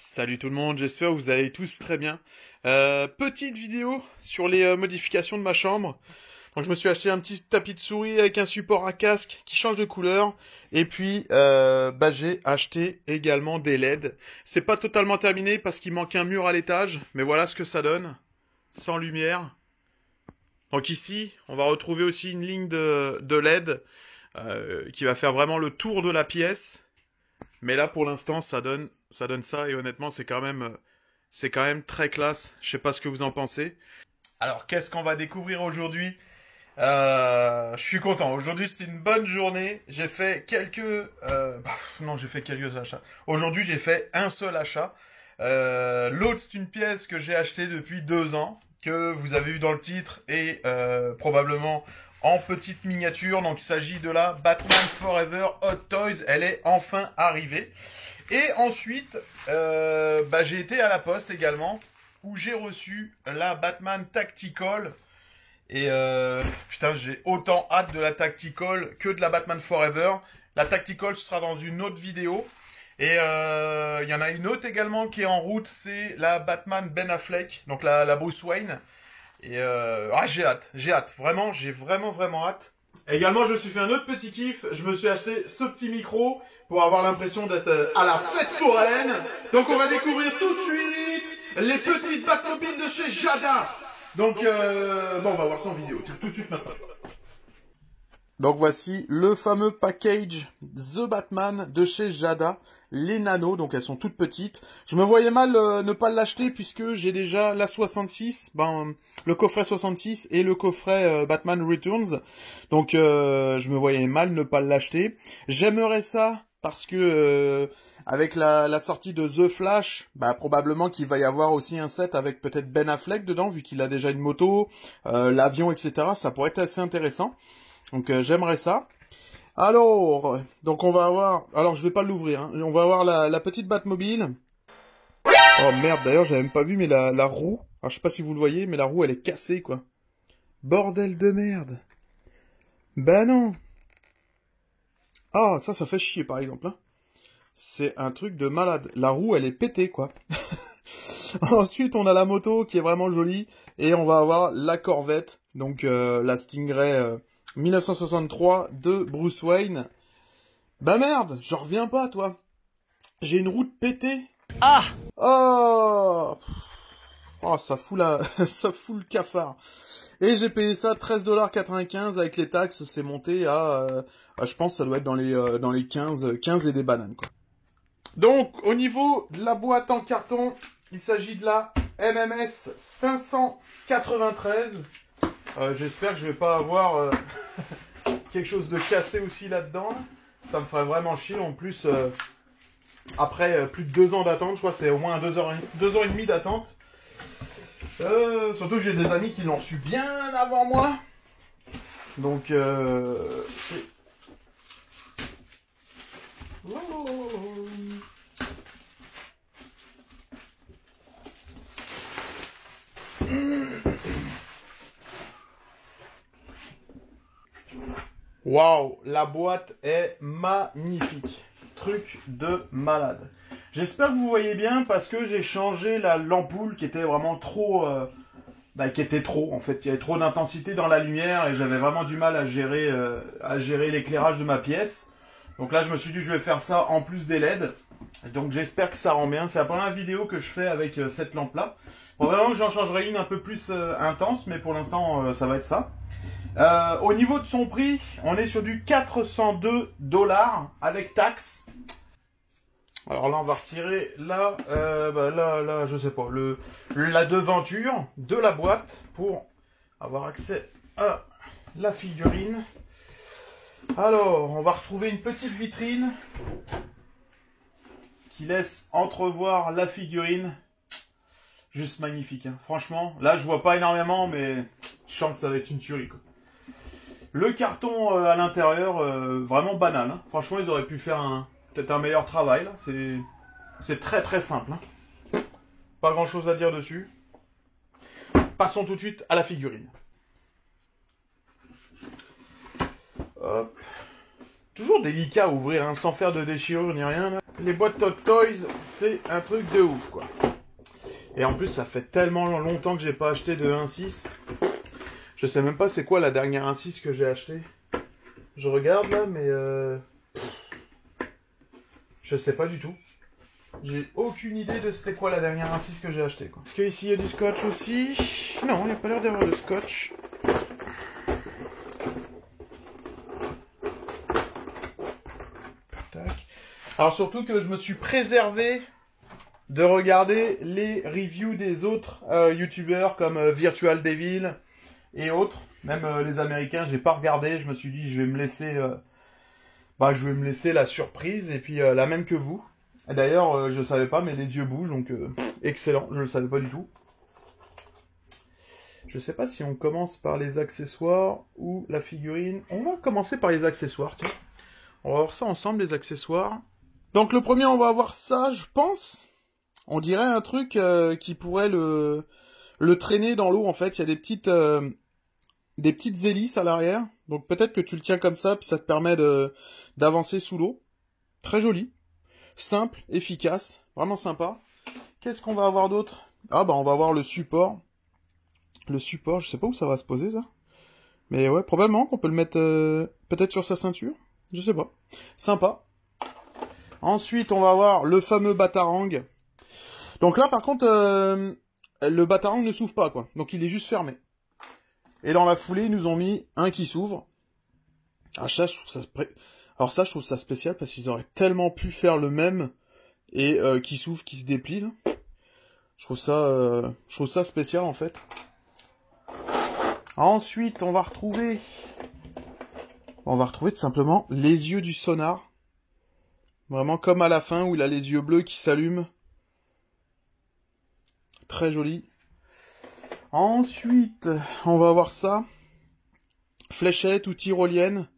Salut tout le monde, j'espère que vous allez tous très bien. Petite vidéo sur les modifications de ma chambre. Donc je me suis acheté un petit tapis de souris avec un support à casque qui change de couleur. Et puis j'ai acheté également des LED. C'est pas totalement terminé parce qu'il manque un mur à l'étage, mais voilà ce que ça donne. Sans lumière. Donc ici, on va retrouver aussi une ligne de LED qui va faire vraiment le tour de la pièce. Mais là, pour l'instant, ça donne ça, et honnêtement, c'est quand même très classe. Je sais pas ce que vous en pensez. Alors, qu'est-ce qu'on va découvrir aujourd'hui? Je suis content. Aujourd'hui, c'est une bonne journée. J'ai fait j'ai fait quelques achats. Aujourd'hui, j'ai fait un seul achat. L'autre, c'est une pièce que j'ai achetée depuis 2 ans, que vous avez vu dans le titre, et probablement en petite miniature. Donc il s'agit de la Batman Forever Hot Toys. Elle est enfin arrivée. Et ensuite, j'ai été à la poste également, où j'ai reçu la Batman Tactical. Et putain, j'ai autant hâte de la Tactical que de la Batman Forever. La Tactical, ce sera dans une autre vidéo. Et il y en a une autre également qui est en route, c'est la Batman Ben Affleck, donc la Bruce Wayne. Et j'ai hâte, vraiment, j'ai vraiment hâte. Et également, je me suis fait un autre petit kiff, je me suis acheté ce petit micro pour avoir l'impression d'être à la fête foraine. Donc on va découvrir tout de suite les petites Batmobiles de chez Jada. Donc on va voir ça en vidéo, tout de suite maintenant. Donc voici le fameux package The Batman de chez Jada, les nanos, donc elles sont toutes petites. Je me voyais mal ne pas l'acheter puisque j'ai déjà la 66, le coffret 66 et le coffret Batman Returns. Donc je me voyais mal ne pas l'acheter. J'aimerais ça parce que avec la sortie de The Flash, probablement qu'il va y avoir aussi un set avec peut-être Ben Affleck dedans, vu qu'il a déjà une moto, l'avion, etc. Ça pourrait être assez intéressant. Donc j'aimerais ça. Alors, donc on va avoir... Alors je vais pas l'ouvrir, hein. On va avoir la petite Batmobile. Oh merde, d'ailleurs j'avais même pas vu, mais la roue... Alors je sais pas si vous le voyez, mais la roue elle est cassée quoi. Bordel de merde. Bah non. Ah, ça fait chier par exemple. Hein. C'est un truc de malade. La roue elle est pétée quoi. Ensuite on a la moto qui est vraiment jolie. Et on va avoir la Corvette. Donc la Stingray... 1963 de Bruce Wayne. Bah merde, j'en reviens pas, toi. J'ai une route pétée. Ah. Oh. Oh, ça fout ça fout le cafard. Et j'ai payé ça 13,95 $ avec les taxes, c'est monté à, je pense que ça doit être dans les 15 et des bananes, quoi. Donc, au niveau de la boîte en carton, il s'agit de la MMS 593. J'espère que je vais pas avoir quelque chose de cassé aussi là-dedans. Ça me ferait vraiment chier. En plus, après plus de 2 ans d'attente, je crois que c'est au moins 2 ans et demi d'attente. Surtout que j'ai des amis qui l'ont reçu bien avant moi. Donc, waouh, la boîte est magnifique. Truc de malade. J'espère que vous voyez bien parce que j'ai changé l'ampoule qui était vraiment trop... qui était trop, en fait. Il y avait trop d'intensité dans la lumière et j'avais vraiment du mal à gérer l'éclairage de ma pièce. Donc là, je me suis dit, je vais faire ça en plus des LED. Donc j'espère que ça rend bien. C'est la première vidéo que je fais avec cette lampe-là. Bon, vraiment, j'en changerai une un peu plus intense, mais pour l'instant, ça va être ça. Au niveau de son prix, on est sur du 402 $ avec taxe. Alors là, on va retirer là, je sais pas, la devanture de la boîte pour avoir accès à la figurine. Alors, on va retrouver une petite vitrine qui laisse entrevoir la figurine. Juste magnifique, hein. Franchement. Là, je vois pas énormément, mais je sens que ça va être une tuerie, quoi. Le carton à l'intérieur, vraiment banal. Hein. Franchement, ils auraient pu faire peut-être un meilleur travail. Là. C'est très simple. Hein. Pas grand-chose à dire dessus. Passons tout de suite à la figurine. Hop. Toujours délicat à ouvrir, hein, sans faire de déchirure ni rien. Là. les boîtes Hot Toys, c'est un truc de ouf, quoi. Et en plus, ça fait tellement longtemps que j'ai pas acheté de 1.6. Je sais même pas c'est quoi la dernière 1.6 que j'ai acheté. Je regarde là, mais je sais pas du tout. J'ai aucune idée de c'était quoi la dernière 1.6 que j'ai acheté, quoi. Est-ce qu'ici il y a du scotch aussi? Non, il n'y a pas l'air d'avoir de scotch. Tac. Alors surtout que je me suis préservé de regarder les reviews des autres youtubeurs comme Virtual Devil et autres. Même les Américains, j'ai pas regardé. Je me suis dit, je vais me laisser la surprise et puis la même que vous. D'ailleurs, je savais pas, mais les yeux bougent, donc excellent. Je le savais pas du tout. Je sais pas si on commence par les accessoires ou la figurine. On va commencer par les accessoires, tiens. On va voir ça ensemble, les accessoires. Donc le premier, on va avoir ça, je pense. On dirait un truc qui pourrait le traîner dans l'eau, en fait. Il y a des petites hélices à l'arrière. Donc peut-être que tu le tiens comme ça, puis ça te permet d'avancer sous l'eau. Très joli. Simple, efficace, vraiment sympa. Qu'est-ce qu'on va avoir d'autre? Ah bah on va avoir le support. Le support, je sais pas où ça va se poser ça. Mais ouais, probablement qu'on peut le mettre peut-être sur sa ceinture. Je sais pas. Sympa. Ensuite, on va avoir le fameux batarang. Donc là, par contre, le batarang ne s'ouvre pas, quoi. Donc il est juste fermé. Et dans la foulée, ils nous ont mis un qui s'ouvre. Ah, ça, je trouve ça... Alors ça, je trouve ça spécial parce qu'ils auraient tellement pu faire le même et qui s'ouvre, qui se déplie, là. Je trouve ça spécial, en fait. Ensuite, on va retrouver tout simplement les yeux du sonar. Vraiment comme à la fin où il a les yeux bleus qui s'allument. Très joli. Ensuite, on va avoir ça. Fléchette ou tyrolienne.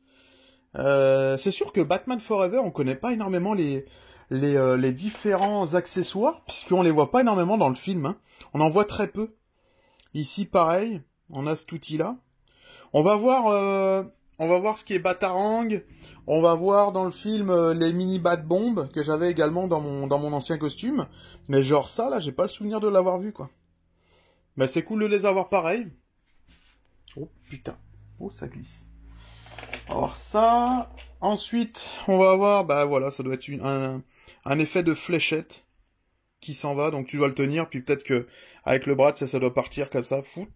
C'est sûr que Batman Forever, on connaît pas énormément les différents accessoires, puisqu'on les voit pas énormément dans le film. Hein. On en voit très peu. Ici, pareil, on a cet outil-là. On va voir ce qui est Batarang. On va voir dans le film les mini bat bombes que j'avais également dans mon ancien costume. Mais genre ça, là, j'ai pas le souvenir de l'avoir vu, quoi. Mais c'est cool de les avoir pareil. Oh putain, oh ça glisse. Alors ça, ensuite, on va avoir, bah voilà, ça doit être un effet de fléchette qui s'en va, donc tu dois le tenir, puis peut-être que avec le bras, ça doit partir comme ça, fou.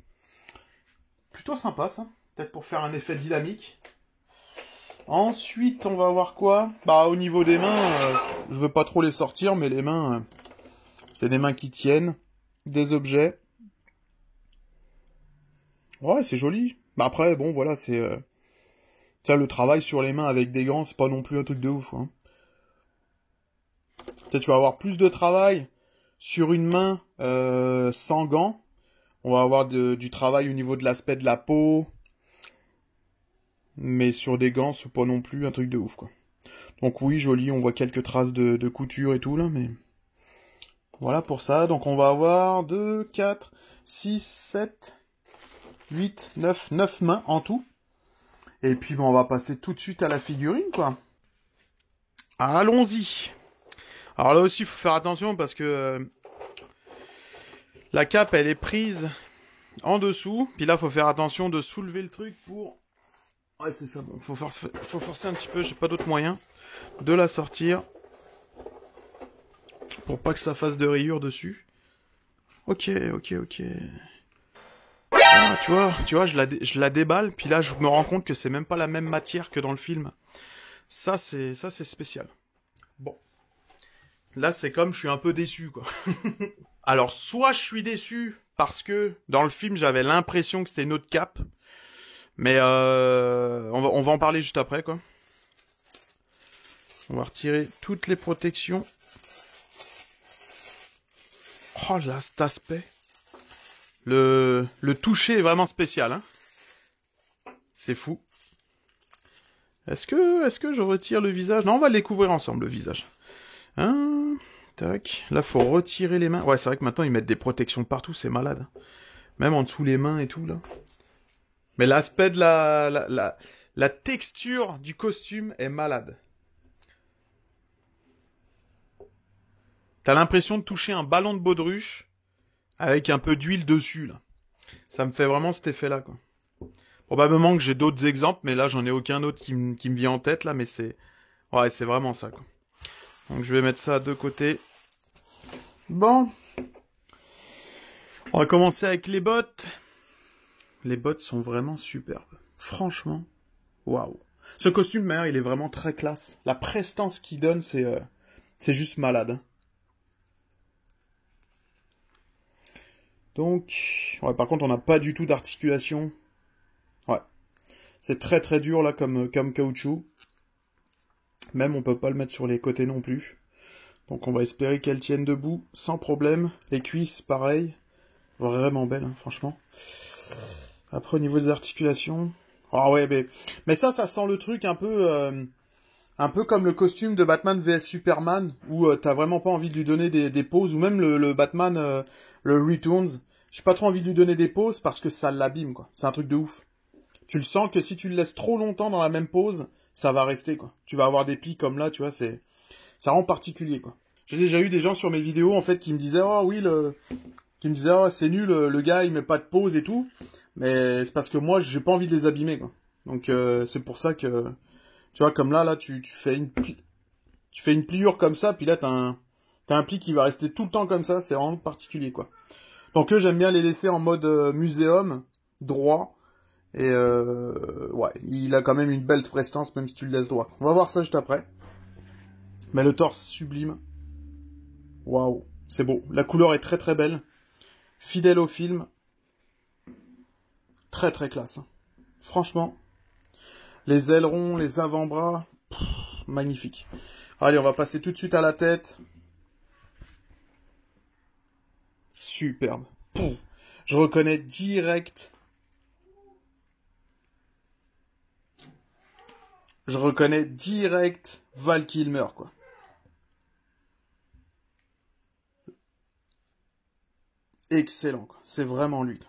Plutôt sympa ça, peut-être pour faire un effet dynamique. Ensuite, on va avoir quoi? Bah au niveau des mains, je veux pas trop les sortir, mais les mains, c'est des mains qui tiennent, des objets. Ouais, c'est joli. Bah après, bon voilà, c'est... Tiens, le travail sur les mains avec des gants, c'est pas non plus un truc de ouf. Hein. Peut-être tu vas avoir plus de travail sur une main sans gants. On va avoir du travail au niveau de l'aspect de la peau. Mais sur des gants, c'est pas non plus un truc de ouf, quoi. Donc oui, joli, on voit quelques traces de couture et tout, là, mais... Voilà pour ça. Donc on va avoir 2, 4, 6, 7, 8, 9 mains en tout. Et puis, bon, on va passer tout de suite à la figurine, quoi. Allons-y. Alors là aussi, il faut faire attention parce que la cape, elle est prise en dessous. Puis là, il faut faire attention de soulever le truc pour... Ouais, c'est ça. Bon, faut forcer un petit peu, j'ai pas d'autre moyen de la sortir. Pour pas que ça fasse de rayures dessus. Ok. Ah, tu vois, je la déballe, puis là, je me rends compte que c'est même pas la même matière que dans le film. Ça, c'est spécial. Bon. Là, c'est comme je suis un peu déçu, quoi. Alors, soit je suis déçu parce que dans le film, j'avais l'impression que c'était une autre cape. Mais on va en parler juste après, quoi. On va retirer toutes les protections. Oh là, cet aspect. Le toucher est vraiment spécial, hein. C'est fou. Est-ce que je retire le visage? Non, on va le découvrir ensemble, le visage. Hein, tac. Là, faut retirer les mains. Ouais, c'est vrai que maintenant, ils mettent des protections partout, c'est malade. Même en dessous les mains et tout, là. Mais l'aspect de la texture du costume est malade. T'as l'impression de toucher un ballon de baudruche avec un peu d'huile dessus, là. Ça me fait vraiment cet effet-là, quoi. Probablement que j'ai d'autres exemples, mais là, j'en ai aucun autre qui me vient en tête, là, mais c'est... Ouais, c'est vraiment ça, quoi. Donc, je vais mettre ça de côté. Bon. On va commencer avec les bottes. Les bottes sont vraiment superbes. Franchement, waouh. Ce costume, d'ailleurs, il est vraiment très classe. La prestance qu'il donne, c'est juste malade. Donc, ouais, par contre, on n'a pas du tout d'articulation. Ouais. C'est très très dur, là, comme caoutchouc. Même, on peut pas le mettre sur les côtés non plus. Donc, on va espérer qu'elle tienne debout, sans problème. Les cuisses, pareil. Vraiment belles, hein, franchement. Après, au niveau des articulations... Ah ouais, mais ça sent le truc un peu comme le costume de Batman vs Superman, où t'as vraiment pas envie de lui donner des poses, ou même le Batman, le Returns. J'ai pas trop envie de lui donner des poses parce que ça l'abîme, quoi. C'est un truc de ouf. Tu le sens que si tu le laisses trop longtemps dans la même pose, ça va rester, quoi. Tu vas avoir des plis comme là, tu vois, ça rend particulier, quoi. J'ai déjà eu des gens sur mes vidéos, en fait, qui me disaient, oh oui, qui me disaient, oh c'est nul, le gars, il met pas de pose et tout. Mais c'est parce que moi, j'ai pas envie de les abîmer, quoi. Donc, c'est pour ça que, tu vois, comme là, tu fais une pliure comme ça, puis là, t'as un pli qui va rester tout le temps comme ça, c'est vraiment particulier, quoi. Donc, j'aime bien les laisser en mode muséum, droit. Et ouais, il a quand même une belle prestance, même si tu le laisses droit. On va voir ça juste après. Mais le torse sublime. Waouh, c'est beau. La couleur est très très belle. Fidèle au film. Très très classe. Hein. Franchement. Les ailerons, les avant-bras. Magnifique. Allez, on va passer tout de suite à la tête. Superbe. Pouf. Je reconnais direct. Je reconnais direct Val Kilmer, quoi. Excellent, quoi. C'est vraiment lui.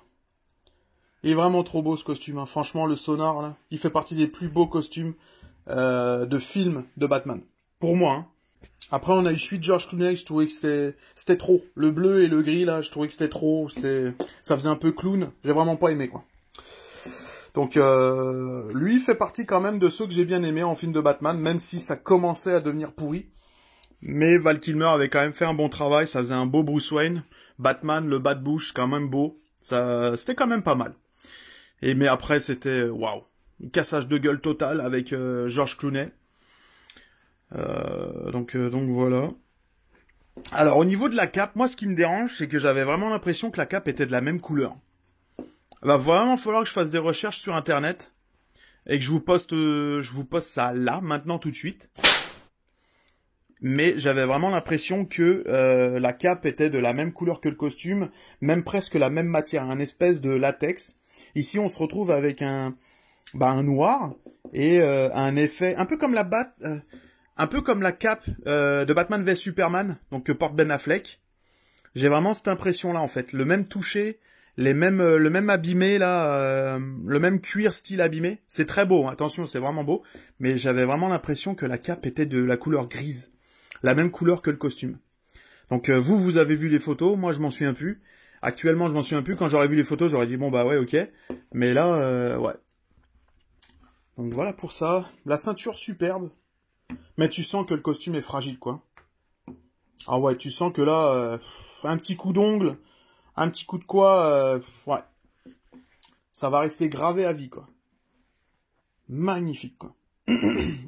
Il est vraiment trop beau ce costume. Hein. Franchement, le sonar, là, il fait partie des plus beaux costumes de films de Batman. Pour moi, hein. Après, on a eu celui de George Clooney, je trouvais que c'était trop. Le bleu et le gris, là, je trouvais que c'était trop. Ça faisait un peu clown. J'ai vraiment pas aimé, quoi. Donc, lui fait partie quand même de ceux que j'ai bien aimés en film de Batman, même si ça commençait à devenir pourri. Mais Val Kilmer avait quand même fait un bon travail, ça faisait un beau Bruce Wayne. Batman, le Bat Bush, quand même beau. C'était quand même pas mal. Mais après, c'était, waouh. Cassage de gueule total avec George Clooney. Donc voilà. Alors, au niveau de la cape, moi, ce qui me dérange, c'est que j'avais vraiment l'impression que la cape était de la même couleur. Il va vraiment falloir que je fasse des recherches sur Internet et que je vous poste ça là, maintenant, tout de suite. Mais j'avais vraiment l'impression que la cape était de la même couleur que le costume, même presque la même matière, un espèce de latex. Ici, on se retrouve avec un noir et un effet un peu comme un peu comme la cape de Batman vs Superman, donc que porte Ben Affleck. J'ai vraiment cette impression-là en fait, le même toucher, le même abîmé là, le même cuir style abîmé. C'est très beau, hein, attention, c'est vraiment beau. Mais j'avais vraiment l'impression que la cape était de la couleur grise, la même couleur que le costume. Donc vous avez vu les photos, moi je m'en souviens plus. Actuellement, je m'en souviens plus. Quand j'aurais vu les photos, j'aurais dit bon bah ouais, ok. Mais là, ouais. Donc voilà pour ça. La ceinture superbe. Mais tu sens que le costume est fragile, quoi. Ah ouais, tu sens que là, un petit coup d'ongle, un petit coup de quoi, ouais. Ça va rester gravé à vie, quoi. Magnifique, quoi.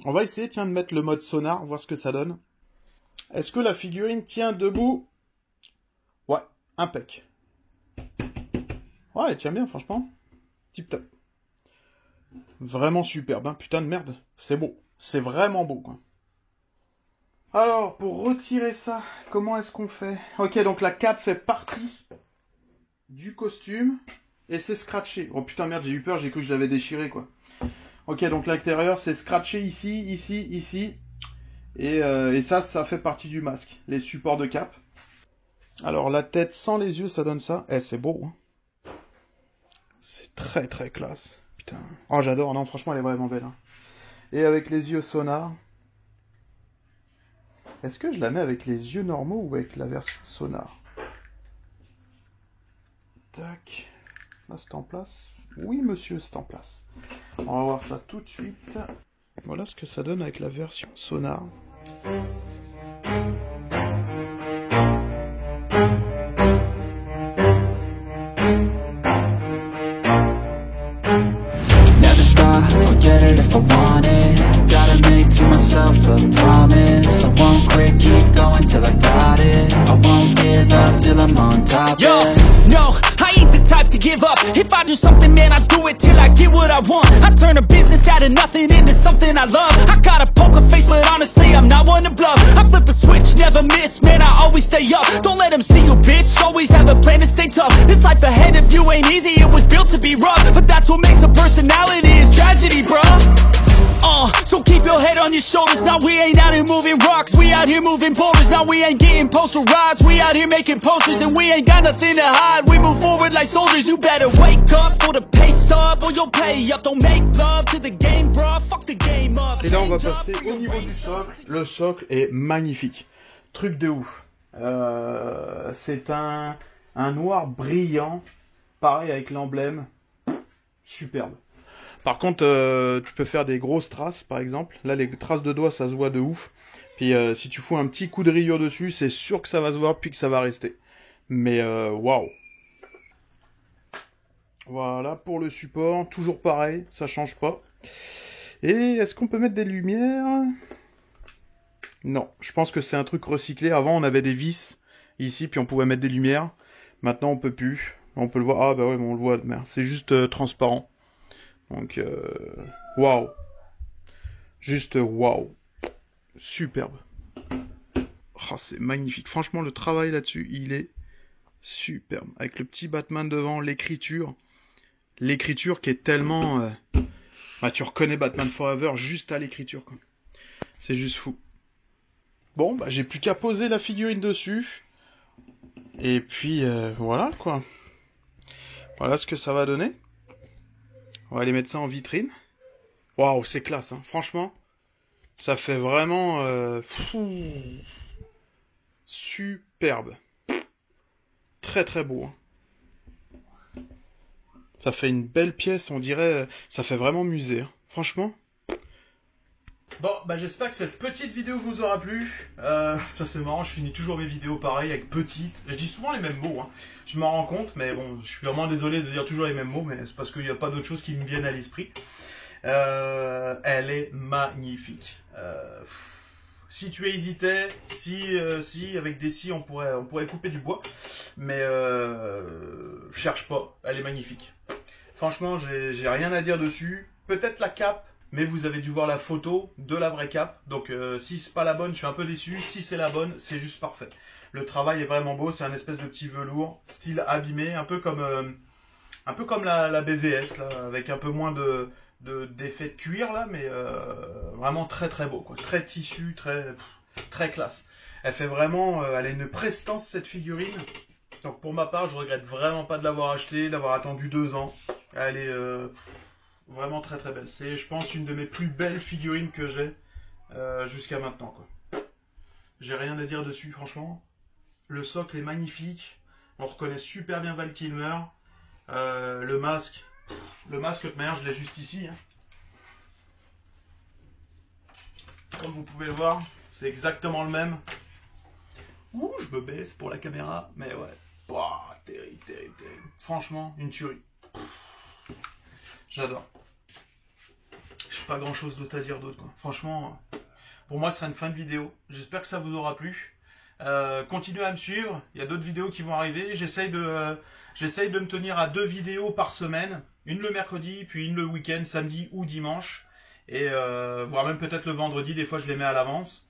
On va essayer, tiens, de mettre le mode sonar, voir ce que ça donne. Est-ce que la figurine tient debout? Ouais, impec. Ouais, elle tient bien, franchement. Tip top. Vraiment superbe, hein. Putain de merde. C'est beau. C'est vraiment beau, quoi. Alors, pour retirer ça, comment est-ce qu'on fait? Ok, donc la cape fait partie du costume et c'est scratché. Oh putain, merde, j'ai eu peur, j'ai cru que je l'avais déchiré, quoi. Ok, donc l'intérieur, c'est scratché ici, ici, ici. Et ça fait partie du masque, les supports de cape. Alors, la tête sans les yeux, ça donne ça. Eh, c'est beau, hein. C'est très, très classe. Putain. Oh, j'adore, non, franchement, elle est vraiment belle. Hein. Et avec les yeux sonars. Est-ce que je la mets avec les yeux normaux ou avec la version sonar? Tac. Là, c'est en place. Oui, monsieur, c'est en place. On va voir ça tout de suite. Voilà ce que ça donne avec la version sonar. Never stop, I'll get it if I want it. Gotta make to myself a promise. I won't quit, keep going till I got it. I won't give up till I'm on top. Yo, no, I ain't the type to give up. If I do something, man, I do it till I get what I want. I turn a business out of nothing into something I love. I got a poker face, but honestly, I'm not one to bluff. I flip a switch, never miss, man, I always stay up. Don't let them see you, bitch, always have a plan to stay tough. This life ahead of you ain't easy, it was built to be rough. But that's what makes a personality, is tragedy, bruh. So keep your head on your shoulders. Now we ain't out here moving rocks, we out here moving boulders. Now we ain't getting posterized, we out here making posters. And we ain't got nothing to hide, we move forward like soldiers. You better wake up for the pay stub, or you'll pay up. Don't make love to the game, bruh, fuck the game up. Et là on va passer au niveau du socle. Le socle est magnifique. Truc de ouf. C'est un noir brillant. Pareil avec l'emblème. Superbe. Par contre, tu peux faire des grosses traces, par exemple. Là, les traces de doigts, ça se voit de ouf. Puis, si tu fous un petit coup de rayure dessus, c'est sûr que ça va se voir, puis que ça va rester. Mais, waouh. Voilà, pour le support, toujours pareil, ça change pas. Et est-ce qu'on peut mettre des lumières? Non, je pense que c'est un truc recyclé. Avant, on avait des vis ici, puis on pouvait mettre des lumières. Maintenant, on peut plus. On peut le voir. Ah, bah ouais, mais on le voit. C'est juste transparent. Donc, waouh. Juste waouh. Superbe. Oh, c'est magnifique. Franchement, le travail là-dessus, il est superbe. Avec le petit Batman devant, l'écriture. L'écriture qui est tellement... Bah, tu reconnais Batman Forever juste à l'écriture, quoi. C'est juste fou. Bon, bah, j'ai plus qu'à poser la figurine dessus. Et puis, voilà, quoi. Voilà ce que ça va donner. On va aller mettre ça en vitrine. Waouh, c'est classe, hein. Franchement, ça fait vraiment superbe. Très très beau. Hein. Ça fait une belle pièce, on dirait. Ça fait vraiment musée. Hein. Franchement. Bon, bah j'espère que cette petite vidéo vous aura plu. Ça c'est marrant, je finis toujours mes vidéos pareil avec petite. Je dis souvent les mêmes mots, hein. Je m'en rends compte, mais bon, je suis vraiment désolé de dire toujours les mêmes mots, mais c'est parce qu'il n'y a pas d'autre chose qui me viennent à l'esprit. Elle est magnifique. Si tu hésitais, si avec des scies on pourrait couper du bois, mais cherche pas, elle est magnifique. Franchement, j'ai rien à dire dessus. Peut-être la cape. Mais vous avez dû voir la photo de la vraie cape. Donc si c'est pas la bonne, je suis un peu déçu. Si c'est la bonne, c'est juste parfait. Le travail est vraiment beau. C'est un espèce de petit velours, style abîmé, un peu comme la BVS, là, avec un peu moins d'effet de cuir là, mais vraiment très très beau, quoi. Très tissu, très classe. Elle fait vraiment, elle a une prestance cette figurine. Donc pour ma part, je regrette vraiment pas de l'avoir acheté, d'avoir attendu 2 ans. Elle est vraiment très très belle. C'est, je pense, une de mes plus belles figurines que j'ai jusqu'à maintenant, quoi. J'ai rien à dire dessus, franchement. Le socle est magnifique. On reconnaît super bien Val Kilmer. Le masque, de manière, je l'ai juste ici. Hein. Comme vous pouvez le voir, c'est exactement le même. Ouh, je me baisse pour la caméra, mais ouais. Ouah, terrible. Franchement, une tuerie. J'adore. J'ai pas grand chose d'autre à dire d'autre, quoi. Franchement, pour moi, ce sera une fin de vidéo. J'espère que ça vous aura plu. Continuez à me suivre. Il y a d'autres vidéos qui vont arriver. J'essaye de me tenir à 2 vidéos par semaine. Une le mercredi, puis une le week-end, samedi ou dimanche. Et voire même peut-être le vendredi. Des fois, je les mets à l'avance.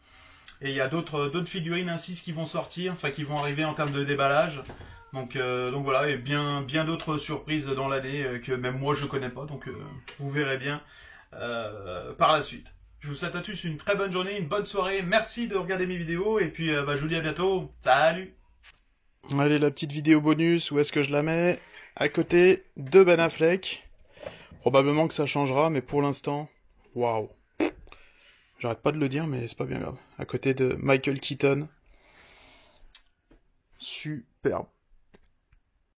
Et il y a d'autres figurines ainsi qui vont sortir, enfin qui vont arriver en termes de déballage. Donc voilà, et bien d'autres surprises dans l'année que même moi je connais pas. Donc vous verrez bien par la suite. Je vous souhaite à tous une très bonne journée, une bonne soirée. Merci de regarder mes vidéos et puis je vous dis à bientôt. Salut. Allez, la petite vidéo bonus, où est-ce que je la mets? À côté de Ben Affleck. Probablement que ça changera, mais pour l'instant, waouh. J'arrête pas de le dire, mais c'est pas bien grave. À côté de Michael Keaton. Superbe.